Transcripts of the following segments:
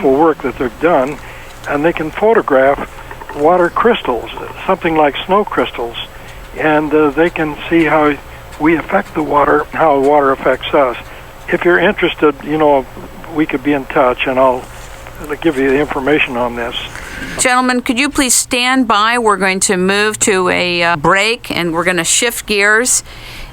wonderful work that they've done, and they can photograph water crystals, something like snow crystals, and they can see how we affect the water, how water affects us. If you're interested, we could be in touch, and I'll give you the information on this. Gentlemen, could you please stand by? We're going to move to a break, and we're going to shift gears.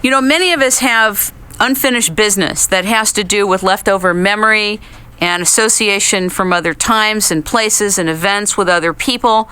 Many of us have unfinished business that has to do with leftover memory and association from other times and places and events with other people,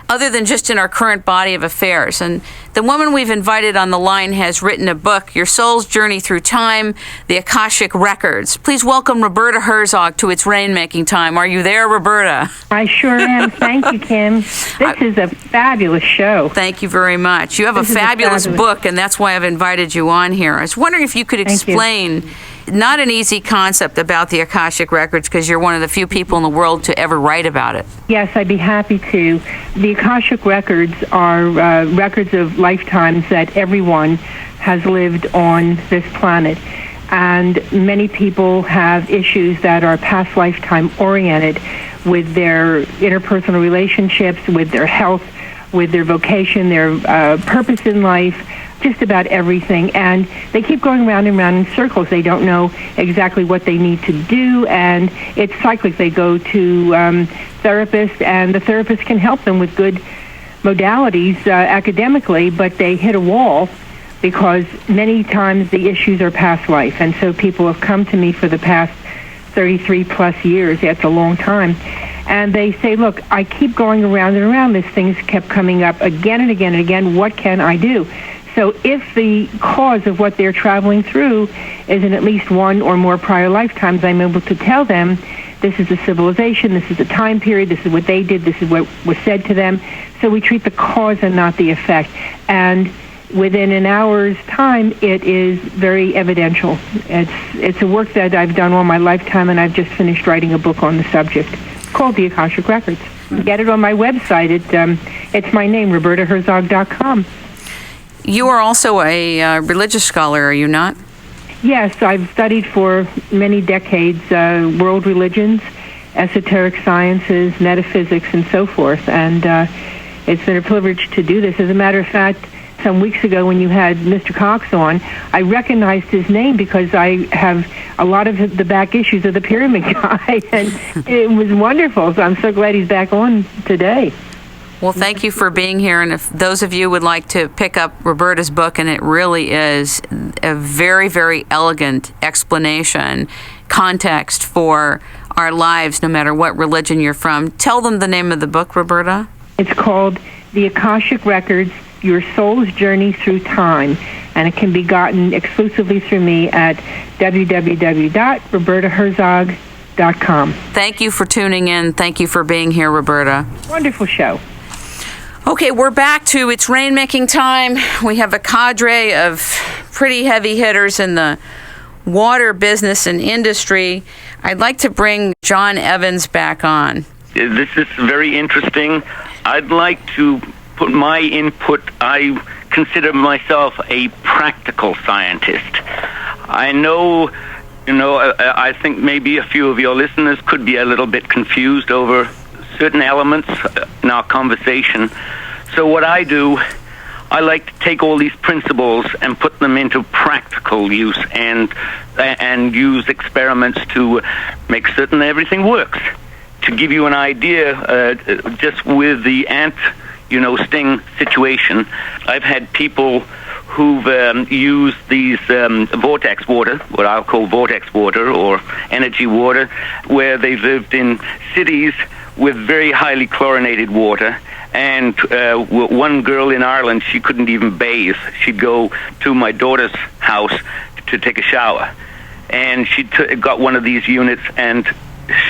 other than just in our current body of affairs. And the woman we've invited on the line has written a book, Your Soul's Journey Through Time, The Akashic Records. Please welcome Roberta Herzog to It's Rainmaking Time. Are you there, Roberta? I sure am. Thank you, Kim. This is a fabulous show. Thank you very much. You have a fabulous book, and that's why I've invited you on here. I was wondering if you could explain not an easy concept about the Akashic Records, because you're one of the few people in the world to ever write about it. Yes, I'd be happy to. The Akashic Records are records of lifetimes that everyone has lived on this planet. And many people have issues that are past lifetime oriented with their interpersonal relationships, with their health, with their vocation, their purpose in life, just about everything. And they keep going round and round in circles. They don't know exactly what they need to do, and it's cyclic. They go to therapists, and the therapist can help them with good modalities academically, but they hit a wall because many times the issues are past life. And so people have come to me for the past 33 plus years. That's a long time. And they say, look, I keep going around and around. This thing's kept coming up again and again and again. What can I do? So if the cause of what they're traveling through is in at least one or more prior lifetimes, I'm able to tell them this is a civilization, this is a time period, this is what they did, this is what was said to them. So we treat the cause and not the effect. And within an hour's time, it is very evidential. It's a work that I've done all my lifetime, and I've just finished writing a book on the subject called The Akashic Records. Get it on my website. It's my name, robertaherzog.com. You are also a religious scholar, are you not? Yes, I've studied for many decades world religions, esoteric sciences, metaphysics, and so forth. And it's been a privilege to do this. As a matter of fact, some weeks ago when you had Mr. Cox on, I recognized his name because I have a lot of the back issues of the Pyramid Guy, and it was wonderful. So I'm so glad he's back on today. Well, thank you for being here, and if those of you would like to pick up Roberta's book, and it really is a very, very elegant explanation, context for our lives, no matter what religion you're from. Tell them the name of the book, Roberta. It's called The Akashic Records, Your Soul's Journey Through Time, and it can be gotten exclusively through me at www.robertaherzog.com. Thank you for tuning in. Thank you for being here, Roberta. Wonderful show. Okay, we're back to It's Rainmaking Time. We have a cadre of pretty heavy hitters in the water business and industry. I'd like to bring John Evans back on. This is very interesting. I'd like to put my input. I consider myself a practical scientist. I know, I think maybe a few of your listeners could be a little bit confused over certain elements in our conversation. So what I do, I like to take all these principles and put them into practical use and use experiments to make certain everything works. To give you an idea, just with the ant, sting situation, I've had people who've used these vortex water, what I'll call vortex water or energy water, where they've lived in cities with very highly chlorinated water. And one girl in Ireland, she couldn't even bathe. She'd go to my daughter's house to take a shower. And she got one of these units, and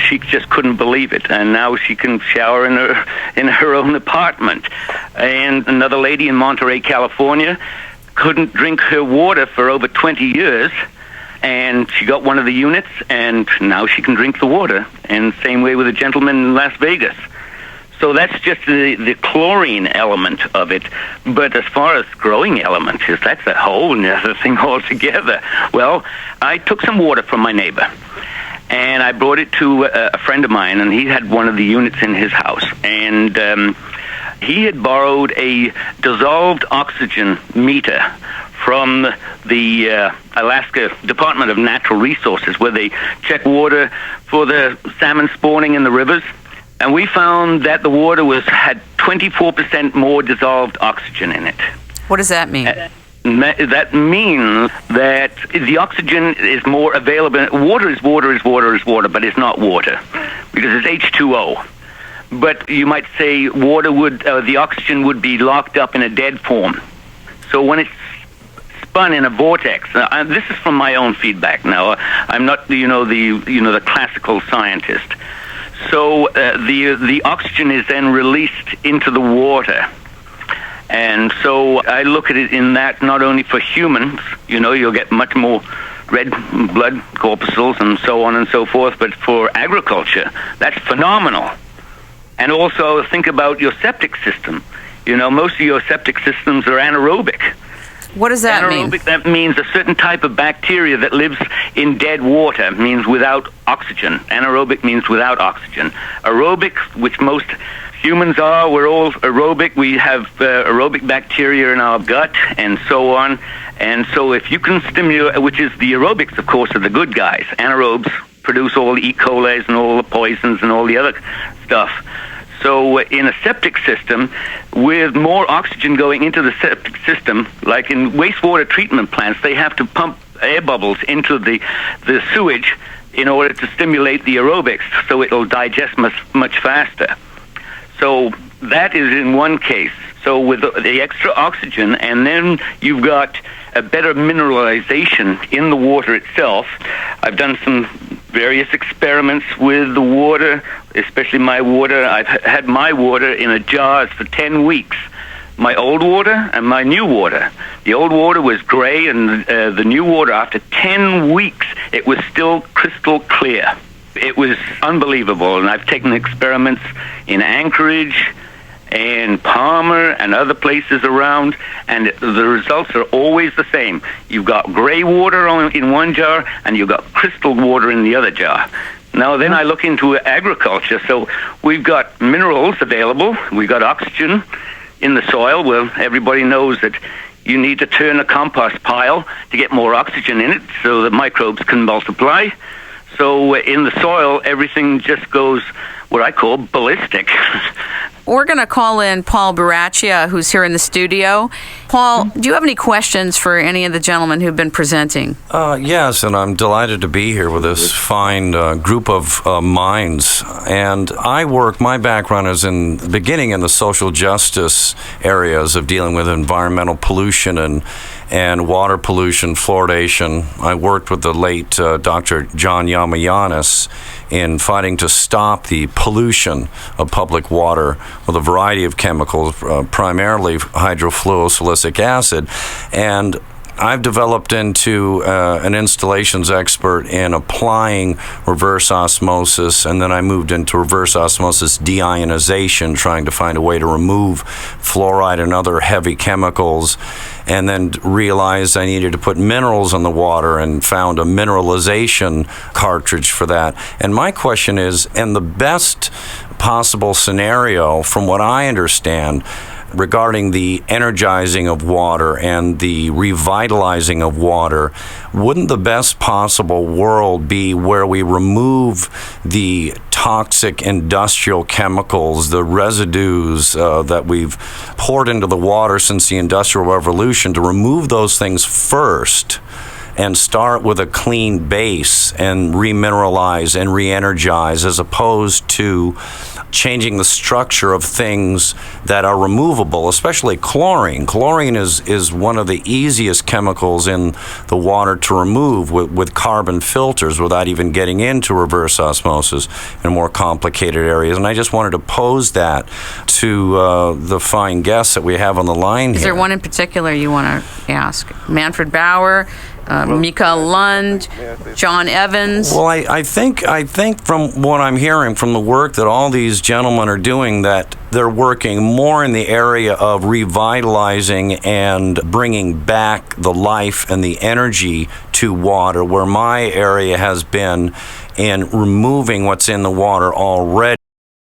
she just couldn't believe it. And now she can shower in her own apartment. And another lady in Monterey, California, couldn't drink her water for over 20 years. And she got one of the units, and now she can drink the water. And same way with a gentleman in Las Vegas. So that's just the chlorine element of it. But as far as growing elements, that's a whole other thing altogether. Well, I took some water from my neighbor, and I brought it to a friend of mine, and he had one of the units in his house, and he had borrowed a dissolved oxygen meter from the Alaska Department of Natural Resources, where they check water for the salmon spawning in the rivers. And we found that the water had 24% more dissolved oxygen in it. What does that mean? That means that the oxygen is more available. Water is water is water is water, but it's not water because it's H2O. But you might say the oxygen would be locked up in a dead form. So when it's spun in a vortex, this is from my own feedback. Now, I'm not the classical scientist. So the oxygen is then released into the water. And so I look at it in that not only for humans, you'll get much more red blood corpuscles and so on and so forth, but for agriculture, that's phenomenal. And also think about your septic system. Most of your septic systems are anaerobic. What does that mean? Anaerobic, that means a certain type of bacteria that lives in dead water, means without oxygen. Anaerobic means without oxygen. Aerobic, which most humans are, we're all aerobic. We have aerobic bacteria in our gut and so on. And so if you can stimulate, which is the aerobics, of course, are the good guys. Anaerobes produce all the E. coli's and all the poisons and all the other stuff. So in a septic system, with more oxygen going into the septic system, like in wastewater treatment plants, they have to pump air bubbles into the sewage in order to stimulate the aerobics so it'll digest much faster. So that is in one case. So with the extra oxygen, and then you've got a better mineralization in the water itself. I've done some various experiments with the water, especially my water. I've had my water in a jars for 10 weeks. My old water and my new water. The old water was gray, and the new water, after 10 weeks, it was still crystal clear. It was unbelievable, and I've taken experiments in Anchorage and Palmer and other places around, and the results are always the same. You've got gray water in one jar, and you've got crystal water in the other jar. Now, then I look into agriculture. So we've got minerals available. We've got oxygen in the soil. Well, everybody knows that you need to turn a compost pile to get more oxygen in it so that microbes can multiply. So in the soil, everything just goes what I call ballistic. We're going to call in Paul Veraccia, who's here in the studio. Paul, do you have any questions for any of the gentlemen who've been presenting? Yes, and I'm delighted to be here with this fine group of minds. And my background is beginning in the social justice areas of dealing with environmental pollution and water pollution, fluoridation. I worked with the late Dr. John Yamayanis in fighting to stop the pollution of public water with a variety of chemicals, primarily hydrofluorosilicic acid. And I've developed into an installations expert in applying reverse osmosis, and then I moved into reverse osmosis deionization, trying to find a way to remove fluoride and other heavy chemicals, and then realized I needed to put minerals in the water and found a mineralization cartridge for that. And my question is, in the best possible scenario, from what I understand, regarding the energizing of water and the revitalizing of water, wouldn't the best possible world be where we remove the toxic industrial chemicals, the residues that we've poured into the water since the Industrial Revolution, to remove those things first and start with a clean base and remineralize and re-energize, as opposed to changing the structure of things that are removable, especially chlorine. Chlorine is one of the easiest chemicals in the water to remove with carbon filters without even getting into reverse osmosis in more complicated areas. And I just wanted to pose that to the fine guests that we have on the line here. Is there one in particular you want to ask? Manfred Bower, Mikael, Lundt, John Evans. Well, I think from what I'm hearing from the work that all these gentlemen are doing, that they're working more in the area of revitalizing and bringing back the life and the energy to water, where my area has been and removing what's in the water already.